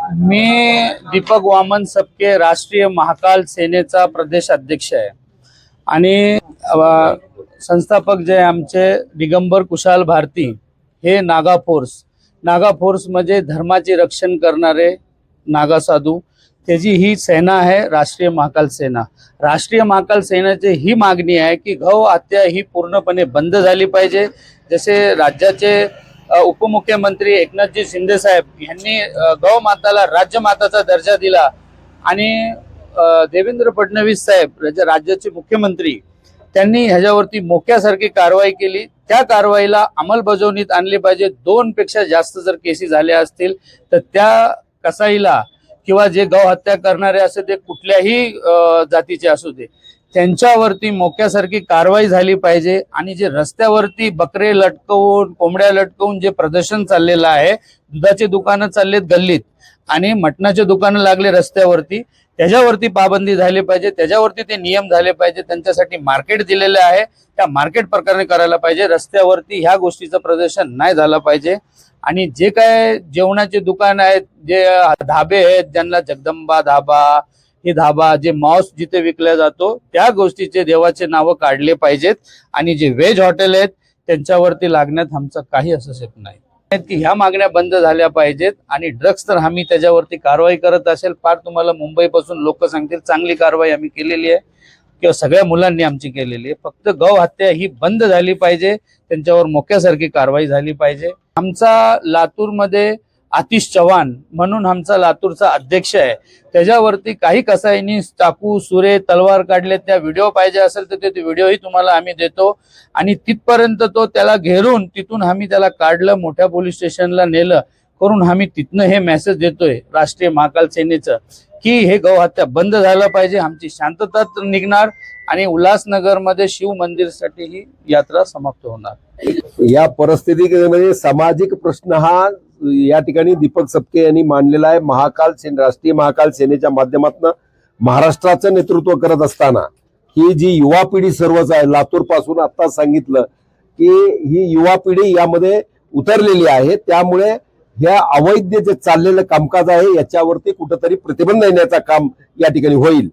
मी दीपक वामन सबके राष्ट्रीय महाकाल सेनेचा प्रदेश अध्यक्ष आहे आणि संस्थापक जे आमचे दिगंबर कुशाल भारती हे नागा फोर्स म्हणजे धर्माचे रक्षण करणारे नागा साधू त्याची ही सेना आहे राष्ट्रीय महाकाल सेना। राष्ट्रीय महाकाल सेनेची ही मागणी आहे की गौ हत्या ही पूर्णपणे बंद झाली पाहिजे। जसे राज्याचे उपमुख्यमंत्री एकनाथजी शिंदे साहेब यांनी गौ माताला राज्यमाताचा दर्जा दिला आणि देवेंद्र फडणवीस साहेब राज्याचे मुख्यमंत्री त्यांनी ह्याच्यावरती मोक्यासारखी कारवाई केली। त्या कारवाईला अंमलबजावणीत आणली पाहिजे। 2 पेक्षा जास्त जर केसी झाल्या असतील तर त्या कसाईला किंवा जे गौ हत्या करणारे असे ते कुठल्याही जातीचे असू दे त्यांच्यावरती मोक्यासारखी कारवाई झाली पाहिजे। आणि जे रस्त्यावरती बकरे लटकवून कोंबड्या लटकवून जे प्रदर्शन चाललेलं आहे, दुधाचे दुकानं चाललेत गल्लीत आणि मटणाचे दुकानं लागले रस्त्यावरती, त्याच्यावरती पाबंदी झाली पाहिजे। त्याच्यावरती ते नियम झाले पाहिजे। त्यांच्यासाठी मार्केट दिलेले आहे, त्या मार्केट प्रकारे करायला पाहिजे। रस्त्यावरती ह्या गोष्टीचं प्रदर्शन नाही झालं पाहिजे। आणि जे काय जेवणाचे दुकान आहेत, जे धाबे आहेत, ज्यांना जगदंबा धाबा हे धाबा जे मांस जिथे विकला जातो त्या गोष्टीचे देवाचे नाव काढले पाहिजेत। आणि जे व्हेज हॉटेल आहेत त्यांच्यावरती लागण्यात आमचं काही हस्तक्षेप नाही की ह्या मागण्या बंद झाल्या पाहिजेत। आणि ड्रग्स तर आम्ही त्याच्यावरती कारवाई करत असेल फार तुम्हाला मुंबईपासून लोक सांगतील चांगली कारवाई आम्ही केलेली आहे किंवा सगळ्या मुलांनी आमची केलेली आहे। फक्त गौ हत्या ही बंद झाली पाहिजे, त्यांच्यावर मोक्यासारखी कारवाई झाली पाहिजे। आमचा लातूरमध्ये आतिश चव्हाण म्हणून आमचा लातूरचा अध्यक्ष आहे, त्याच्यावरती काही कसाईंनी चाकू सुरे तलवार काढले। त्या व्हिडिओ पाहिजे असेल तर ते व्हिडिओही तुम्हाला आम्ही देतो। आणि तिथपर्यंत तो त्याला घेरून तिथून आम्ही त्याला काढलं, मोठ्या पोलीस स्टेशनला नेलं करून आम्ही तिथनं हे मेसेज देतोय राष्ट्रीय महाकाल सेनेचं की हे गौ हत्या बंद झालं पाहिजे। आमची शांतता निघणार आणि उल्हासनगरमध्ये शिव मंदिरसाठी ही यात्रा समाप्त होणार। या परिस्थितीमध्ये सामाजिक प्रश्न हा या ठिकाणी दीपक सबके यांनी मांडलेला आहे। राष्ट्रीय महाकाल सेनेच्या माध्यमातून महाराष्ट्राचं नेतृत्व करत असताना ही जी युवा पिढी सर्वच आहे, लातूर पासून आता सांगितलं की ही युवा पिढी यामध्ये उतरलेली आहे। त्यामुळे ह्या अवैध जे चाललेलं कामकाज आहे याच्यावरती कुठेतरी प्रतिबंध येण्याचं काम या ठिकाणी होईल।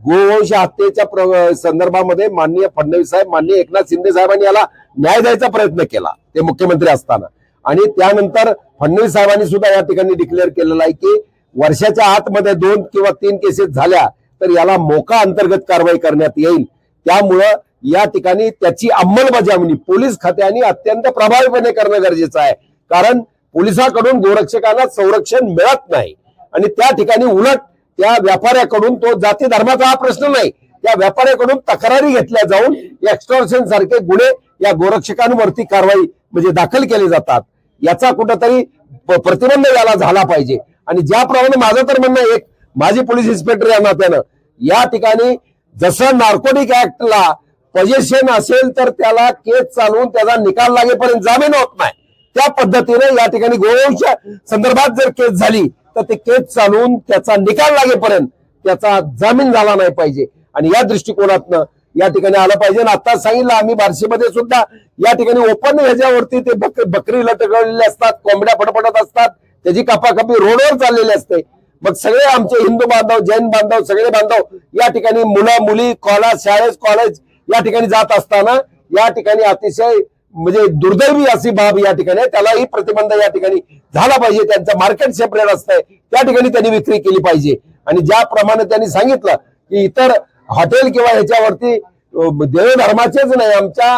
गोवंश हत्येच्या संदर्भामध्ये माननीय फडणवीस साहेब, माननीय एकनाथ शिंदे साहेबांनी याला न्याय द्यायचा प्रयत्न केला ते मुख्यमंत्री असताना। आणि त्यानंतर फडणवीस साहेबांनी सुद्धा या ठिकाणी डिक्लेअर केलेलं आहे की वर्षाच्या आतमध्ये 2 किंवा 3 केसेस झाल्या तर याला मोका अंतर्गत कारवाई करण्यात येईल। त्यामुळं या ठिकाणी त्याची अंमलबजावणी पोलीस खात्याने अत्यंत प्रभावीपणे करणं गरजेचं आहे। कारण पोलिसांकडून गोरक्षकांना संरक्षण मिळत नाही आणि त्या ठिकाणी उलट त्या व्यापाऱ्याकडून तो जाती धर्माचा हा प्रश्न नाही, त्या व्यापाऱ्याकडून तक्रारी घेतल्या जाऊन एक्स्टॉर्शन सारखे गुन्हे या गोरक्षकांवरती कारवाई म्हणजे दाखल केले जातात। याचा कुठेतरी प्रतिबंध याला झाला पाहिजे। आणि ज्याप्रमाणे माझं तर म्हणणं एक माजी पोलीस इन्स्पेक्टर या नात्यानं या ठिकाणी जसं नार्कोटिक ऍक्टला पोजेशन असेल तर त्याला केस चालवून त्याचा निकाल लागेपर्यंत जामीन होत नाही, त्या पद्धतीने या ठिकाणी गोवंश संदर्भात जर केस झाली तर ते केस चालवून त्याचा निकाल लागेपर्यंत त्याचा जामीन झाला नाही पाहिजे। आणि या दृष्टिकोनातनं या ठिकाणी आलं पाहिजे। आता सांगितलं आम्ही बार्शीमध्ये सुद्धा या ठिकाणी ओपन ह्याच्यावरती ते बकरी लटकवलेले असतात, कोंबड्या फडफडत असतात, त्याची कापाकापी रोडवर चाललेली असते। मग सगळे आमचे हिंदू बांधव, जैन बांधव, सगळे बांधव या ठिकाणी मुलं मुली शाळेत कॉलेज या ठिकाणी जात असताना या ठिकाणी अतिशय म्हणजे दुर्दैवी अशी बाब या ठिकाणी त्यालाही प्रतिबंध या ठिकाणी झाला पाहिजे। त्यांचं मार्केट सेपरेट असतंय, त्या ठिकाणी त्यांनी विक्री केली पाहिजे। आणि ज्याप्रमाणे त्यांनी सांगितलं की इतर हॉटेल किंवा ह्याच्यावरती देवधर्माचेच नाही, आमच्या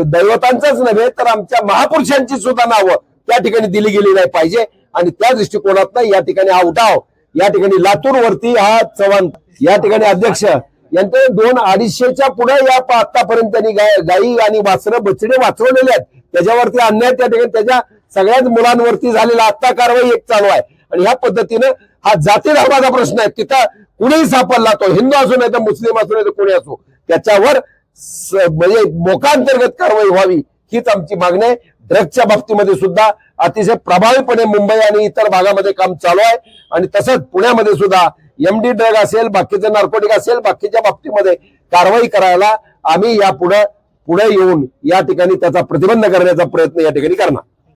दैवतांचंच नव्हे तर आमच्या महापुरुषांची सुद्धा नावं त्या ठिकाणी दिली गेली नाही पाहिजे। आणि त्या दृष्टिकोनातनं या ठिकाणी हा उठाव या ठिकाणी लातूर वरती हा चव्हाण या ठिकाणी अध्यक्ष यांचे 200-250च्या पुढे या आतापर्यंत त्यांनी गाई आणि वासरं बछडे वाचवलेले आहेत। त्याच्यावरती अन्याय त्या ठिकाणी त्याच्या सगळ्याच मुलांवरती झालेला आता कारवाई एक चालू आहे। आणि ह्या पद्धतीनं हा जाती धर्माचा प्रश्न आहे, तिथं कुणीही सापडला, तो हिंदू असो नाही तर मुस्लिम असो नाही तर कोणी असो, त्याच्यावर म्हणजे मोकांतर्गत कारवाई व्हावी हीच आमची मागणी आहे। ड्रग्सच्या बाबतीमध्ये सुद्धा अतिशय प्रभावीपणे मुंबई आणि इतर भागामध्ये काम चालू आहे। आणि तसंच पुण्यामध्ये सुद्धा MD ड्रग असेल, बाकीचे नार्कोटिक असेल, बाकीच्या बाबतीमध्ये कारवाई करायला आम्ही पुढे येऊन या ठिकाणी त्याचा प्रतिबंध करण्याचा प्रयत्न या ठिकाणी करणार।